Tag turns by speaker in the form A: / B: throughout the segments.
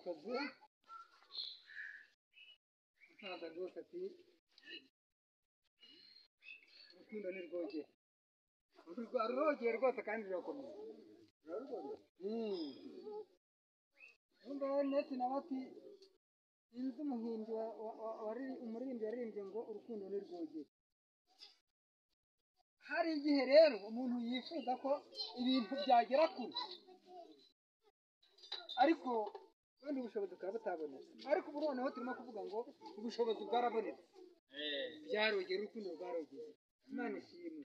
A: murakoze musaza rwose ati urukundo ni rwogeye rurogeye rwose kandi rurakomeye neti nawe ati inzu umuhimbyi umuririmbyi yaririmbye ngo urukundo ni rwogeye. Hari igihe rero umuntu yifuza ko ibintu byagera kure ariko wenda ubushobozi bukaba butabonetse, ariko ubu noneho turimo kuvuga ngo ubushobozi bwarabonetse byarogeye, urukundo rwarogeye. Imana ishimwe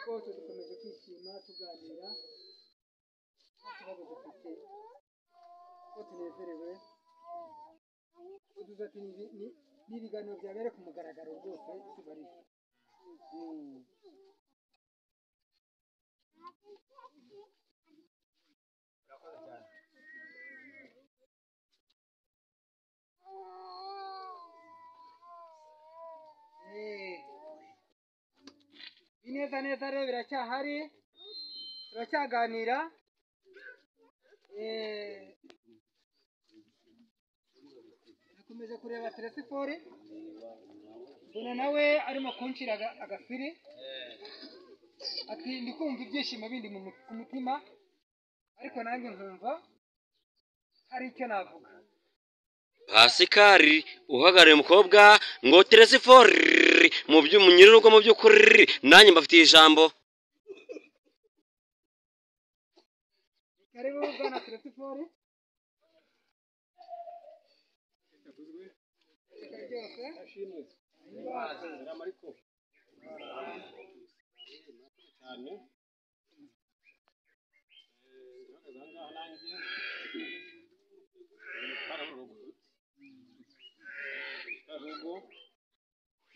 A: rwose, dukomeje kwishima tuganira nta kibazo dufite ko tunezerewe. Uduze ati ni ibiganiro byabere ku mugaragaro rwose tubarishye. Ineza neza rero biracyahari, turacyaganira. Nakomeje kureba telefone mbona nawe arimo kunshira agafiri ati ndi kumva ibyishimo bindi mu mutima, ariko nanjye nkumva hari icyo navuga.
B: Pasikari uhagarariye umukobwa ngo telefone mu by'umunyurugo mu by'ukuri nanjye mbafitiye ijambo.
A: Karibu bwana telefone.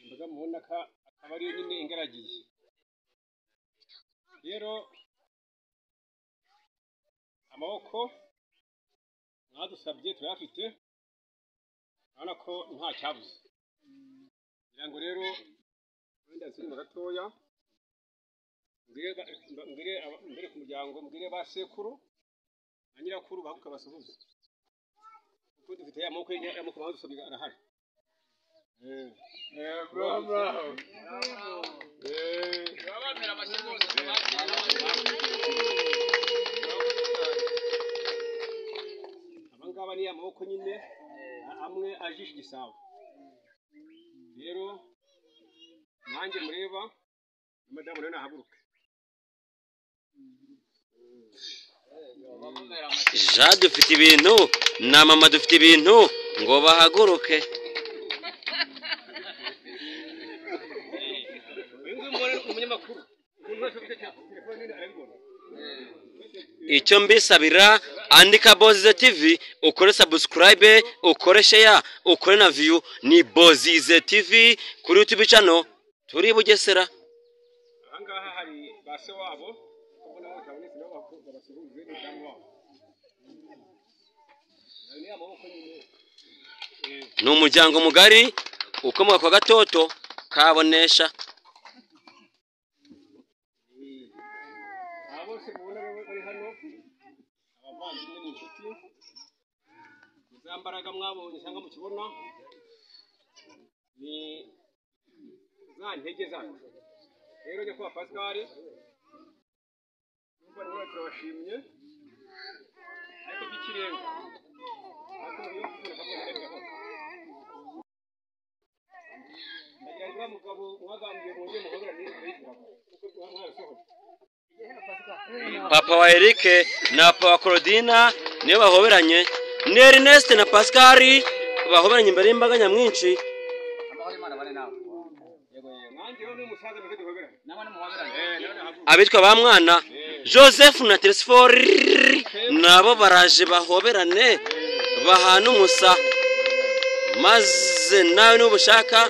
C: imbaga mubona akaba ari nyine ingaragiye. Rero amaboko mwadusabye turayafite, urabona ko nta cyabuze. Kugira ngo rero wenda nsiri gatoya mbere ku muryango mbwire ba sekuru na nyirakuru bahuka basuhuza, kuko dufite amaboko y'amaboko mwadusabye arahari. Bravo. Abangaba ni amaboko nyine amwe ajisha igisabo. Rero nanjye mureba madamu rero nahaguruke.
B: Ja dufite ibintu na mama dufite ibintu ngo bahaguruke. Icyo mbisabira andika Bozize TV, ukore subscribe, ukore share, ukore na view. Ni Bozize TV kuri YouTube channel turi Bugesera.
C: Ahangaha hari base wabo kubona aho cyabonetse nabo basuhuze n'ijambo wabo. Ni amaboko nyine
B: Ni umuryango mugari ukomoka kwa Gatoto kabonesha.
C: bose mubona bari hano abavandimwe n'inshuti, izambaraga mwabonye cyangwa mukibona ni za ntege zacu. Rero njye kuba Pasikari numva rero turabashimye, ariko by'ikirenga ndagira mugabo mwagambiye mu nge muhobera n'ibyo kuko mwarasohoye.
B: Papa wa Eric na papa wa Claudina niyo bahoberanye, ni Ernest na Pasikari bahoberanye imbere y'imbaga nyamwinshi. Abitwa ba mwana Joseph na Telesphore nabo baraje bahoberane bahana umusa, maze nawe n'ubushaka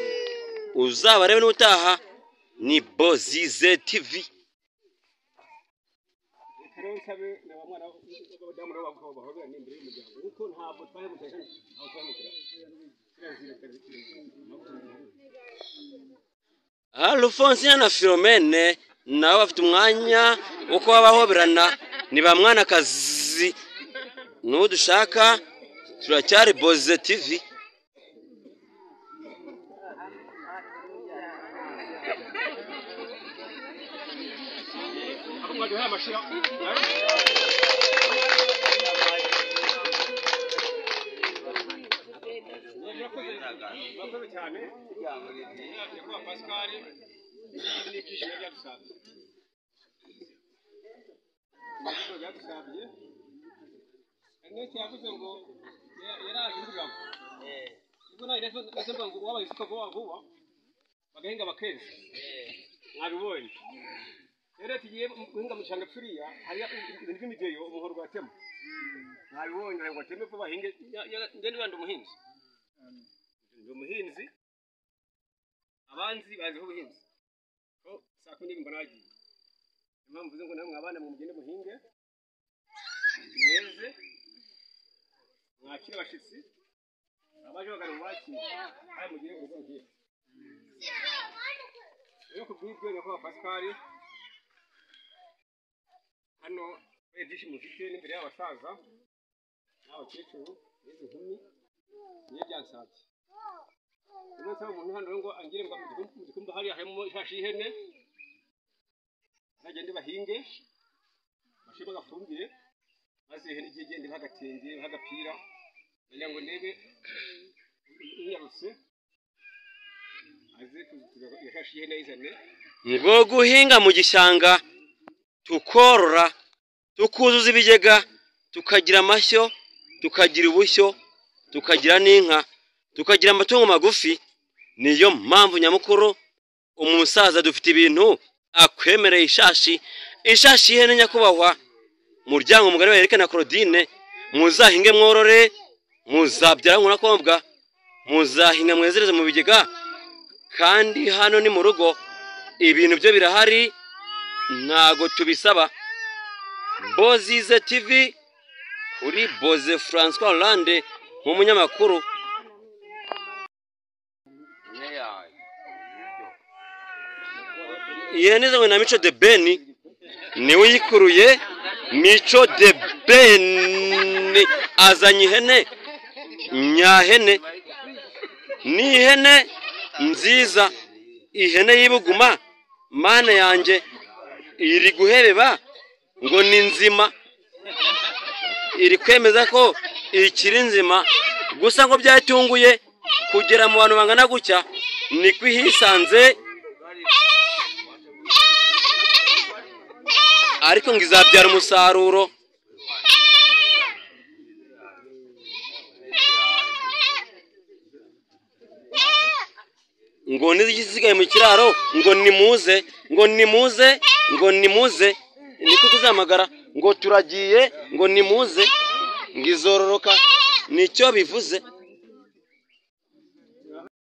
B: uzabarebe n'utaha. Ni Bozize TV. Alphonsine na Philomene nabo bafite umwanya wo kuba bahoberana, ni ba mwanakazi. N'udushaka turacyari Bozize TV.
C: mwaduhaye amashira murakoze cyane nyakubahwa Pascal n'ibyishimo byadusabye Ernest yavuze ngo yaraje ingabo ubwo nayo nasemba ngo wabaye isuka vuba bagahinga bakeza mwabibonye rero tugiye guhinga mu cyanga pfiriya hari ibintu by'imigeyo umuhoro gwatema mwabibonye ngo ateme vuba bahinge ndende bandi umuhinzi ndi umuhinzi abanzi bazi ubuhinzi ko saa 10 mbona agiye impamvu mvuze ngo namwe abana mu mugende muhinge mweze mwakire abashitsi abaje bagana mubaki ari mugire urugo ngiye rero kubwibyo nyakubahwa Pascal hano edishi mufite n'imbere y'abasaza n'abakecuru n'izi nkumi niyo byansabye uno saba umuntu hano ngo angire ngo mugikumba hari harimo ishashi y'ihene bagende bahinge bashima gafumbire maze ihene igende bagatenge bagapira ngira ngo ndebe inyarutse aze yashashi y'ihene izane
B: ngo guhinga mu gishanga tukorora tukuzuza ibigega tukagira amashyo tukagira ubushyo tukagira n'inka tukagira amatungo magufi niyo mpamvu nyamukuru umusaza dufite ibintu akwemereye ishashi ihene nyakubahwa muryango mugari wa Eric na Claudine muzahinge mworore muzabyara nk'urakobwa muzahinga mwezereze mu bigega kandi hano ni mu rugo ibintu byo birahari ntago tubisaba Bozize TV kuri Boze François Hollande nk'umunyamakuru yenezwe na Mico de Beni niwe yikuruye Mico de Beni azanye ihene nyahene ni ihene nziza ihene y'ibuguma mana yanjye iri guhebeba ngo ni nzima iri kwemeza ko ikiri nzima gusa ngo byatunguye kugera mu bantu bangana gutya ni kwihisanze ariko ngo izabyara umusaruro ngo nizigisigaye mu kiraro ngo nimuze niko tuzamagara ngo turagiye ngo nimuze ngizororoka nicyo bivuze